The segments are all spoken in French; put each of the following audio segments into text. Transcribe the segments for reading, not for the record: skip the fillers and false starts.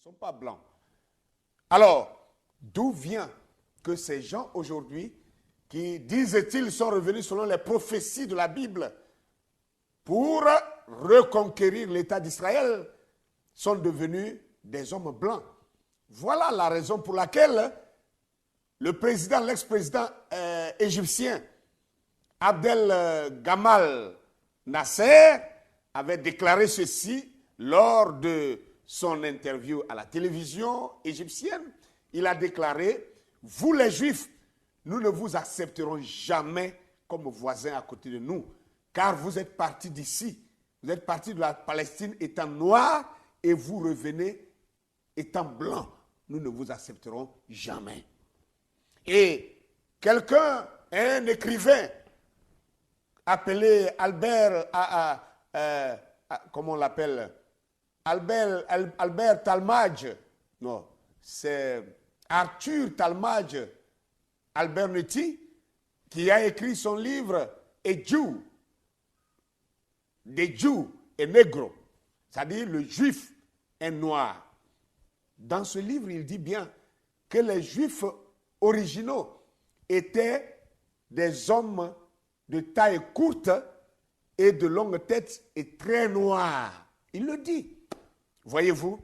ne sont pas blancs. Alors, d'où vient que ces gens aujourd'hui, qui, disent-ils, sont revenus selon les prophéties de la Bible pour reconquérir l'État d'Israël, sont devenus des hommes blancs? Voilà la raison pour laquelle le président, l'ex-président égyptien, Abdel Gamal Nasser, avait déclaré ceci lors de son interview à la télévision égyptienne. Il a déclaré: vous les Juifs, nous ne vous accepterons jamais comme voisins à côté de nous, car vous êtes partis d'ici, vous êtes partis de la Palestine étant noirs et vous revenez étant blancs. Nous ne vous accepterons jamais. Et quelqu'un, un écrivain appelé Albert, comment on l'appelle, Albert Talmadge, non, c'est Arthur Talmadge Albernetti, qui a écrit son livre « A Jew », des Jews et négro, c'est-à-dire le juif est noir. Dans ce livre, il dit bien que les Juifs originaux étaient des hommes de taille courte et de longue tête et très noirs. Il le dit. Voyez-vous?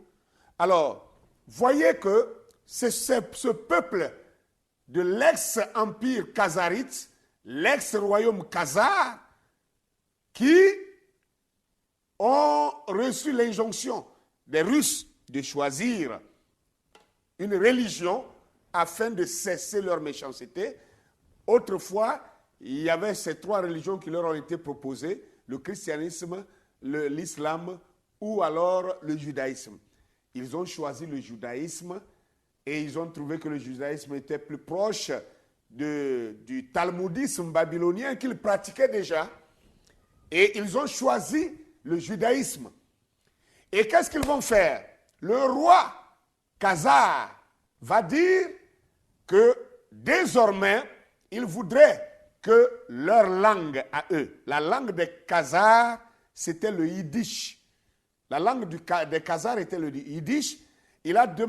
Alors, voyez que c'est ce peuple de l'ex-empire khazarite, l'ex-royaume khazar, qui ont reçu l'injonction des Russes de choisir une religion afin de cesser leur méchanceté. Autrefois, il y avait ces trois religions qui leur ont été proposées, le christianisme, l'islam ou alors le judaïsme. Ils ont choisi le judaïsme et ils ont trouvé que le judaïsme était plus proche du talmudisme babylonien qu'ils pratiquaient déjà. Et ils ont choisi le judaïsme. Et qu'est-ce qu'ils vont faire? Le roi khazar va dire que désormais, il voudrait que leur langue à eux, la langue des Khazars, c'était le yiddish. La langue des Khazars était le yiddish. Il a